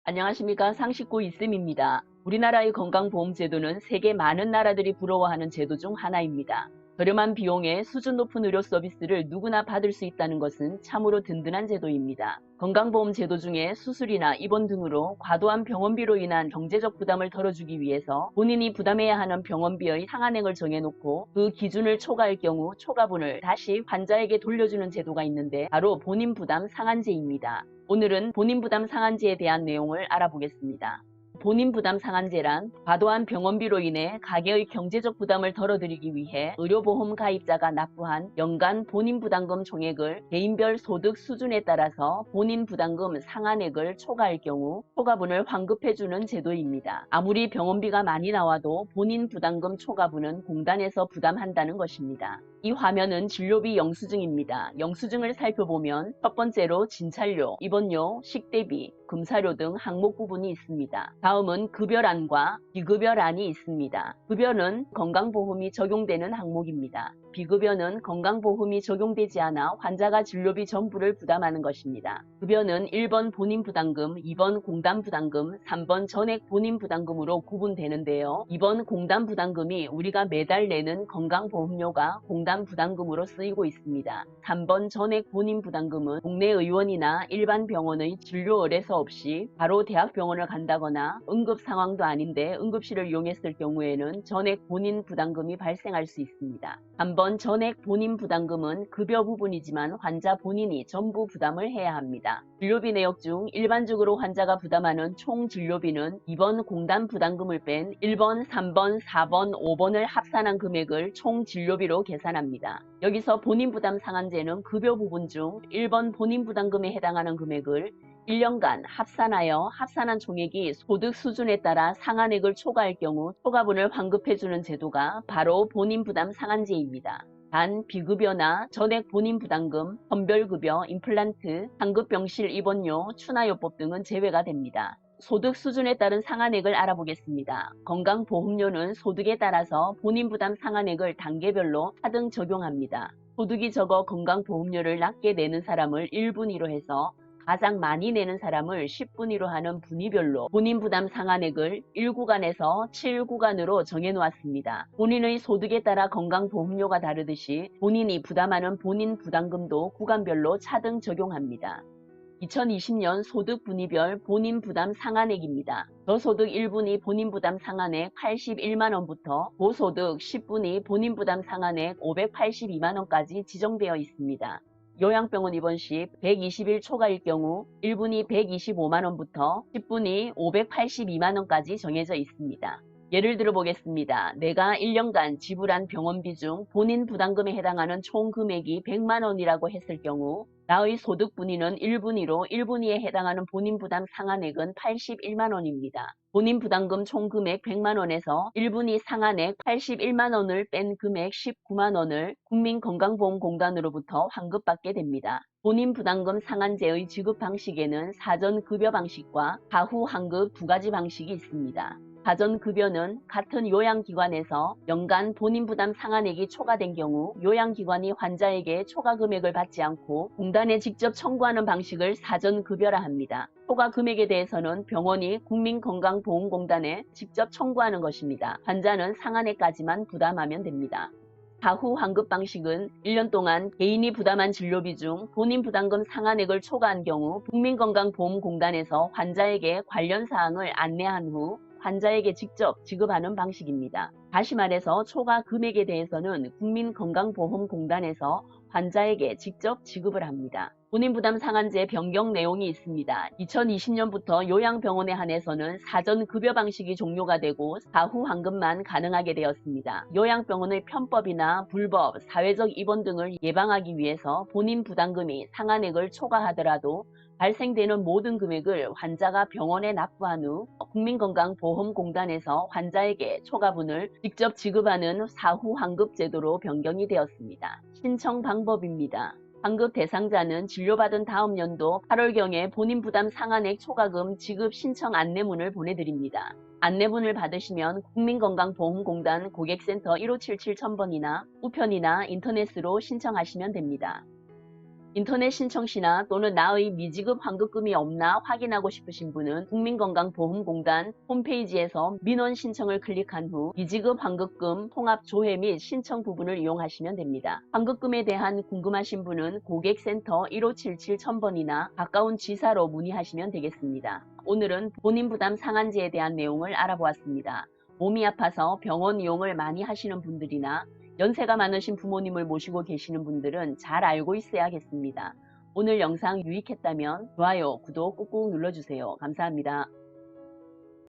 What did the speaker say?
안녕하십니까. 상식고 이쌤입니다. 우리나라의 건강보험제도는 세계 많은 나라들이 부러워하는 제도 중 하나입니다. 저렴한 비용에 수준 높은 의료 서비스를 누구나 받을 수 있다는 것은 참으로 든든한 제도입니다. 건강보험 제도 중에 수술이나 입원 등으로 과도한 병원비로 인한 경제적 부담을 덜어주기 위해서 본인이 부담해야 하는 병원비의 상한액을 정해놓고 그 기준을 초과할 경우 초과분을 다시 환자에게 돌려주는 제도가 있는데 바로 본인 부담 상한제입니다. 오늘은 본인 부담 상한제에 대한 내용을 알아보겠습니다. 본인 부담 상한제란 과도한 병원비로 인해 가게의 경제적 부담을 덜어드리기 위해 의료보험 가입자가 납부한 연간 본인 부담금 총액을 개인별 소득 수준에 따라서 본인 부담금 상한액을 초과할 경우 초과분을 환급해주는 제도입니다. 아무리 병원비가 많이 나와도 본인 부담금 초과분은 공단에서 부담한다는 것입니다. 이 화면은 진료비 영수증입니다. 영수증을 살펴보면 첫 번째로 진찰료, 입원료, 식대비, 검사료 등 항목 부분이 있습니다. 다음은 급여란과 비급여란이 있습니다. 급여는 건강보험이 적용되는 항목입니다. 비급여는 건강보험이 적용되지 않아 환자가 진료비 전부를 부담하는 것입니다. 급여는 1번 본인부담금, 2번 공단부담금, 3번 전액 본인부담금으로 구분되는데요. 2번 공단부담금이 우리가 매달 내는 건강보험료가 공단부담금으로 쓰이고 있습니다. 3번 전액 본인부담금은 동네 의원이나 일반 병원의 진료 의뢰서 없이 바로 대학병원을 간다거나 응급 상황도 아닌데 응급실을 이용했을 경우에는 전액 본인부담금이 발생할 수 있습니다. 3번 전액 본인부담금은 급여 부분이지만 환자 본인이 전부 부담을 해야 합니다. 진료비 내역 중 일반적으로 환자가 부담하는 총 진료비는 2번 공단 부담금을 뺀 1번, 3번, 4번, 5번을 합산한 금액을 총 진료비로 계산합니다. 여기서 본인 부담 상한제는 급여 부분 중 1번 본인 부담금에 해당하는 금액을 1년간 합산하여 합산한 총액이 소득 수준에 따라 상한액을 초과할 경우 초과분을 환급해주는 제도가 바로 본인부담 상한제입니다. 단 비급여나 전액 본인부담금, 선별급여, 임플란트, 상급병실 입원료, 추나요법 등은 제외가 됩니다. 소득 수준에 따른 상한액을 알아보겠습니다. 건강보험료는 소득에 따라서 본인부담 상한액을 단계별로 하등 적용합니다. 소득이 적어 건강보험료를 낮게 내는 사람을 1분위로 해서 가장 많이 내는 사람을 10분위로 하는 분위별로 본인 부담 상한액을 1구간에서 7구간으로 정해놓았습니다. 본인의 소득에 따라 건강보험료가 다르듯이 본인이 부담하는 본인 부담금도 구간별로 차등 적용합니다. 2020년 소득 분위별 본인 부담 상한액입니다. 저소득 1분위 본인 부담 상한액 81만원부터 고소득 10분위 본인 부담 상한액 582만원까지 지정되어 있습니다. 요양병원 입원 시 120일 초과일 경우 1분위 125만원부터 10분위 582만원까지 정해져 있습니다. 예를 들어 보겠습니다. 내가 1년간 지불한 병원비 중 본인 부담금에 해당하는 총 금액이 100만원이라고 했을 경우 나의 소득 분위는 1분위로 1분위에 해당하는 본인 부담 상한액은 81만원입니다. 본인 부담금 총 금액 100만원에서 1분위 상한액 81만원을 뺀 금액 19만원을 국민건강보험공단으로부터 환급받게 됩니다. 본인 부담금 상한제의 지급 방식에는 사전 급여 방식과 사후 환급 두 가지 방식이 있습니다. 사전 급여는 같은 요양기관에서 연간 본인 부담 상한액이 초과된 경우 요양기관이 환자에게 초과 금액을 받지 않고 공단에 직접 청구하는 방식을 사전 급여라 합니다. 초과 금액에 대해서는 병원이 국민건강보험공단에 직접 청구하는 것입니다. 환자는 상한액까지만 부담하면 됩니다. 사후 환급 방식은 1년 동안 개인이 부담한 진료비 중 본인 부담금 상한액을 초과한 경우 국민건강보험공단에서 환자에게 관련 사항을 안내한 후 환자에게 직접 지급하는 방식입니다. 다시 말해서 초과 금액에 대해서는 국민건강보험공단에서 환자에게 직접 지급을 합니다. 본인부담 상한제 변경 내용이 있습니다. 2020년부터 요양병원에 한해서는 사전 급여 방식이 종료가 되고 사후 환급만 가능하게 되었습니다. 요양병원의 편법이나 불법, 사회적 입원 등을 예방하기 위해서 본인 부담금이 상한액을 초과하더라도 발생되는 모든 금액을 환자가 병원에 납부한 후 국민건강보험공단에서 환자에게 초과분을 직접 지급하는 사후 환급 제도로 변경이 되었습니다. 신청 방법입니다. 환급 대상자는 진료받은 다음 연도 8월경에 본인 부담 상한액 초과금 지급 신청 안내문을 보내드립니다. 안내문을 받으시면 국민건강보험공단 고객센터 1577-1000번이나 우편이나 인터넷으로 신청하시면 됩니다. 인터넷 신청 시나 또는 나의 미지급 환급금이 없나 확인하고 싶으신 분은 국민건강보험공단 홈페이지에서 민원 신청을 클릭한 후 미지급 환급금 통합 조회 및 신청 부분을 이용하시면 됩니다. 환급금에 대한 궁금하신 분은 고객센터 1577-1000번이나 가까운 지사로 문의하시면 되겠습니다. 오늘은 본인 부담 상한제에 대한 내용을 알아보았습니다. 몸이 아파서 병원 이용을 많이 하시는 분들이나 연세가 많으신 부모님을 모시고 계시는 분들은 잘 알고 있어야겠습니다. 오늘 영상 유익했다면 좋아요, 구독 꾹꾹 눌러주세요. 감사합니다.